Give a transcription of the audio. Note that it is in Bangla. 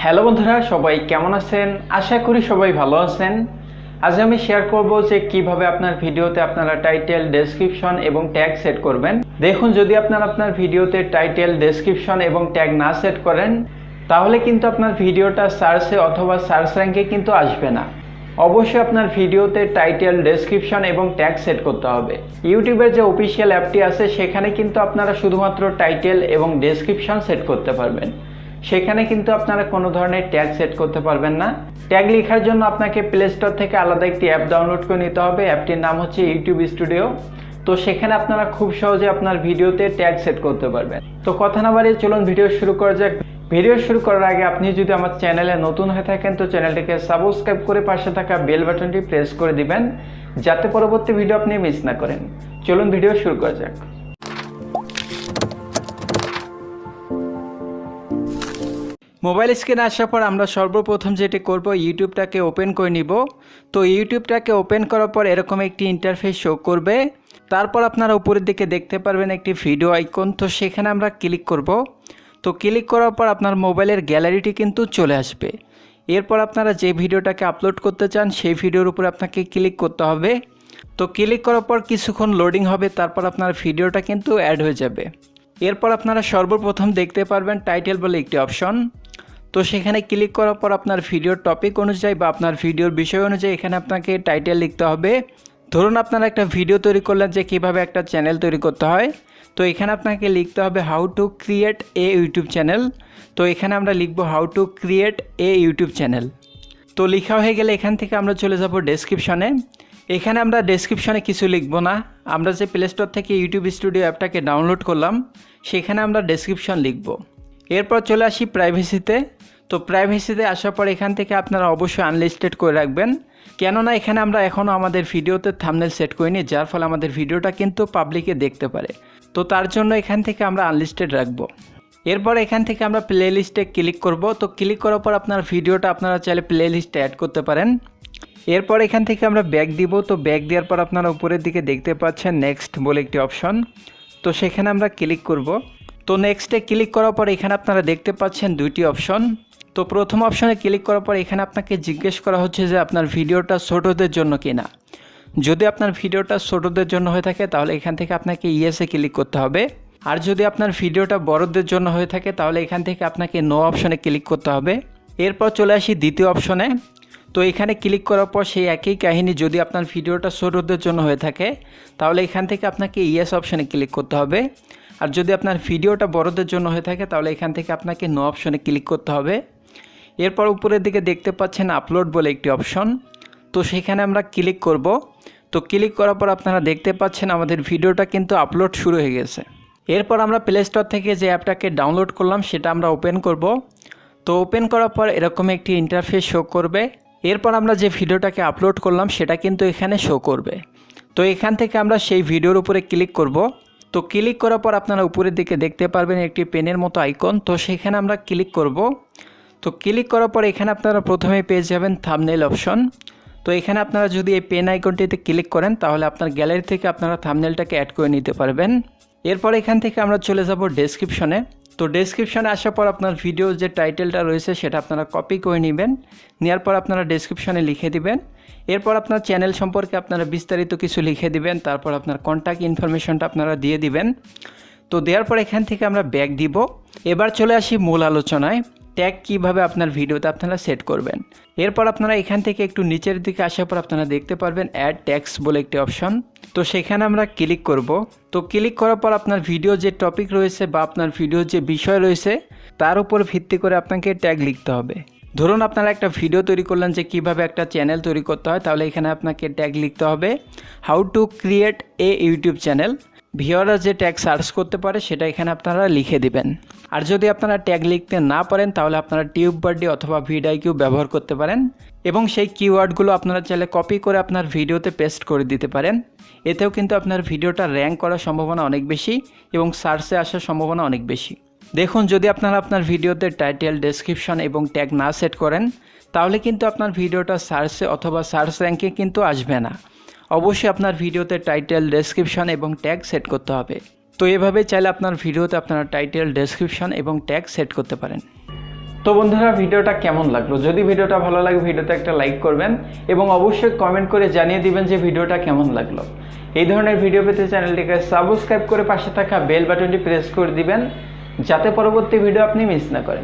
হ্যালো বন্ধুরা, সবাই কেমন আছেন? আশা করি সবাই ভালো আছেন। আজ আমি শেয়ার করব যে কিভাবে আপনার ভিডিওতে আপনারা টাইটেল, ডেসক্রিপশন এবং ট্যাগ সেট করবেন। দেখুন, যদি আপনার ভিডিওতে টাইটেল, ডেসক্রিপশন এবং ট্যাগ না সেট করেন তাহলে কিন্তু আপনার ভিডিওটা সার্চে অথবা সার্চ র্যাঙ্কে কিন্তু আসবে না। অবশ্যই আপনার ভিডিওতে টাইটেল, ডেসক্রিপশন এবং ট্যাগ সেট করতে হবে। ইউটিউবের যে অফিসিয়াল অ্যাপটি আছে সেখানে কিন্তু আপনারা শুধুমাত্র টাইটেল এবং ডেসক্রিপশন সেট করতে পারবেন। সেখানে কিন্তু আপনারা কোনো ধরনের ট্যাগ সেট করতে পারবেন না। ট্যাগ লেখার জন্য আপনাকে প্লে স্টোর থেকে আলাদা একটি অ্যাপ ডাউনলোড করে নিতে হবে। অ্যাপটির নাম হচ্ছে ইউটিউব স্টুডিও। তো সেখানে আপনারা খুব সহজে আপনার ভিডিওতে ট্যাগ সেট করতে পারবেন। তো কথা না বাড়িয়ে চলুন ভিডিও শুরু করা যাক। ভিডিও শুরু করার আগে আপনি যদি আমার চ্যানেলে নতুন হয়ে থাকেন তো চ্যানেলটিকে সাবস্ক্রাইব করে পাশে থাকা বেল বাটনটি প্রেস করে দিবেন, যাতে পরবর্তী ভিডিও আপনি মিস না করেন। চলুন ভিডিও শুরু করা যাক। মোবাইল স্ক্রিনে আসার পর আমরা সর্বপ্রথম যেটি করব, ইউটিউবটাকে ওপেন করে নিব। তো ইউটিউবটাকে ওপেন করার পর এরকম একটি ইন্টারফেস শো করবে। তারপর আপনারা উপরের দিকে দেখতে পারবেন একটি ভিডিও আইকন। তো সেখানে আমরা ক্লিক করব। তো ক্লিক করার পর আপনার মোবাইলের গ্যালারিটি কিন্তু চলে আসবে। এরপর আপনারা যে ভিডিওটাকে আপলোড করতে চান সেই ভিডিওর উপরে আপনাকে ক্লিক করতে হবে। তো ক্লিক করার পর কিছুক্ষণ লোডিং হবে, তারপর আপনার ভিডিওটা কিন্তু অ্যাড হয়ে যাবে। এরপর আপনারা সর্বপ্রথম দেখতে পারবেন টাইটেল বলে একটি অপশন। তো সেখানে ক্লিক করার পর আপনার ভিডিওর টপিক অনুযায়ী বা আপনার ভিডিওর বিষয় অনুযায়ী এখানে আপনাকে টাইটেল লিখতে হবে। ধরুন আপনারা একটা ভিডিও তৈরি করলেন যে কিভাবে একটা চ্যানেল তৈরি করতে হয়। তো এখানে আপনাকে লিখতে হবে how to create a YouTube channel. তো এখানে আমরা লিখব how to create a YouTube channel. তো লেখা হয়ে গেলে এখান থেকে আমরা চলে যাব ডেসক্রিপশনে। এখানে আমরা ডেসক্রিপশনে কিছু লিখব না। আমরা যে প্লে স্টোর থেকে ইউটিউব স্টুডিও অ্যাপটাকে ডাউনলোড করলাম সেখানে আমরা ডেসক্রিপশন লিখব। এরপর চলে আসি প্রাইভেসিতে। তো প্রাইভেসিতে আসার পর এখান থেকে আপনারা অবশ্যই আনলিস্টেড করে রাখবেন, কেননা এখানে আমরা এখনও আমাদের ভিডিওতে থাম্বনেল সেট করিনি, যার ফলে আমাদের ভিডিওটা কিন্তু পাবলিকে দেখতে পারে। তো তার জন্য এখান থেকে আমরা আনলিস্টেড রাখব। এরপর এখান থেকে আমরা প্লে লিস্টে ক্লিক করব। তো ক্লিক করার পর আপনার ভিডিওটা আপনারা চাইলে প্লে লিস্টে অ্যাড করতে পারেন। এরপর এখান থেকে আমরা ব্যাক দিব। তো ব্যাক দেওয়ার পর আপনারা উপরের দিকে দেখতে পাচ্ছেন নেক্সট বলে একটি অপশন। তো সেখানে আমরা ক্লিক করব। তো নেক্সটে ক্লিক করার পর এখানে আপনারা দেখতে পাচ্ছেন দুইটি অপশন। তো প্রথম অপশনে ক্লিক করার পর এখানে আপনাকে জিজ্ঞেস করা হচ্ছে যে আপনার ভিডিওটা ছোটদের জন্য কিনা। যদি আপনার ভিডিওটা ছোটদের জন্য হয়ে থাকে তাহলে এখান থেকে আপনাকে ইয়েসে ক্লিক করতে হবে। আর যদি আপনার ভিডিওটা বড়দের জন্য হয়ে থাকে তাহলে এখান থেকে আপনাকে নো অপশনে ক্লিক করতে হবে। এরপর চলে আসি দ্বিতীয় অপশনে। তো এখানে ক্লিক করার পর সেই একই কাহিনী, যদি আপনার ভিডিওটা ছোটদের জন্য হয়ে থাকে তাহলে এখান থেকে আপনাকে ইয়েস অপশনে ক্লিক করতে হবে। আর যদি আপনার ভিডিওটা বড়দের জন্য হয়ে থাকে তাহলে এখান থেকে আপনাকে নো অপশনে ক্লিক করতে হবে। এরপর উপরের দিকে দেখতে পাচ্ছেন আপলোড বলে একটি অপশন। তো সেখানে আমরা ক্লিক করব। তো ক্লিক করার পর আপনারা দেখতে পাচ্ছেন আমাদের ভিডিওটা কিন্তু আপলোড শুরু হয়ে গেছে। এরপর আমরা প্লে স্টোর থেকে যে অ্যাপটাকে ডাউনলোড করলাম সেটা আমরা ওপেন করব। তো ওপেন করার পর এরকম একটি ইন্টারফেস শো করবে। এরপর আমরা যে ভিডিওটাকে আপলোড করলাম সেটা কিন্তু এখানে শো করবে। তো এখান থেকে আমরা সেই ভিডিওর উপরে ক্লিক করব। তো ক্লিক করার পর আপনারা উপরের দিকে দেখতে পারবেন একটি পেনের মতো আইকন। তো সেখানে আমরা ক্লিক করব। তো ক্লিক করার পর এখানে আপনারা প্রথমে পেয়ে যাবেন থাম্বনেল অপশন। তো এখানে আপনারা যদি এই পেন আইকনটিতে ক্লিক করেন তাহলে আপনার গ্যালারি থেকে আপনারা থাম্বনেলটাকে অ্যাড করে নিতে পারবেন। এরপর এখান থেকে আমরা চলে যাব ডেসক্রিপশনে। তো ডেসক্রিপশনে আসার পর আপনার ভিডিওর যে টাইটেলটা রয়েছে সেটা আপনারা কপি করে নেবেন। নেওয়ার পর আপনারা ডেসক্রিপশনে লিখে দিবেন। এরপর আপনার চ্যানেল সম্পর্কে আপনারা বিস্তারিত কিছু লিখে দিবেন। তারপর আপনার কন্ট্যাক্ট ইনফরমেশনটা আপনারা দিয়ে দিবেন। তো দেওয়ার পর এখান থেকে আমরা ব্যাক দিব। এবার চলে আসি মূল আলোচনায়, ট্যাগ কীভাবে আপনার ভিডিওতে আপনারা সেট করবেন। এরপর আপনারা এখান থেকে একটু নিচের দিকে আসার পর আপনারা দেখতে পারবেন অ্যাড ট্যাগস বলে একটি অপশন। তো সেখানে আমরা ক্লিক করব। তো ক্লিক করার পর আপনার ভিডিও যে টপিক রয়েছে বা আপনার ভিডিওর যে বিষয় রয়েছে তার উপর ভিত্তি করে আপনাকে ট্যাগ লিখতে হবে। ধরুন আপনারা একটা ভিডিও তৈরি করলেন যে কিভাবে একটা চ্যানেল তৈরি করতে হয়, তাহলে এখানে আপনাকে ট্যাগ লিখতে হবে how to create a YouTube channel. ভিউয়াররা যে ট্যাগ সার্চ করতে পারে সেটা এখানে আপনারা লিখে দিবেন। আর যদি আপনারা ট্যাগ লিখতে না পারেন তাহলে আপনারা টিউববার্ডি অথবা ভিডিআইকিউ ব্যবহার করতে পারেন এবং সেই কিওয়ার্ডগুলো আপনারা চাইলে কপি করে আপনার ভিডিওতে পেস্ট করে দিতে পারেন। এতেও কিন্তু আপনার ভিডিওটা র্যাঙ্ক করার সম্ভাবনা অনেক বেশি এবং সার্চে আসার সম্ভাবনা অনেক বেশি। দেখুন, যদি আপনারা আপনার ভিডিওতে টাইটেল, ডেসক্রিপশন এবং ট্যাগ না সেট করেন তাহলে কিন্তু আপনার ভিডিওটা সার্চে অথবা সার্চ র্যাঙ্কে কিন্তু আসবে না। অবশ্যই আপনার ভিডিওতে টাইটেল, ডেসক্রিপশন এবং ট্যাগ সেট করতে হবে। তো এভাবে চাইলে আপনার ভিডিওতে আপনারা টাইটেল, ডেসক্রিপশন এবং ট্যাগ সেট করতে পারেন। তো বন্ধুরা, ভিডিওটা কেমন লাগলো? যদি ভিডিওটা ভালো লাগে ভিডিওতে একটা লাইক করবেন এবং অবশ্যই কমেন্ট করে জানিয়ে দিবেন যে ভিডিওটা কেমন লাগলো। এই ধরনের ভিডিও পেতে চ্যানেলটিকে সাবস্ক্রাইব করে পাশে থাকা বেল বাটনটি প্রেস করে দিবেন, যাতে পরবর্তী ভিডিও আপনি মিস না করেন।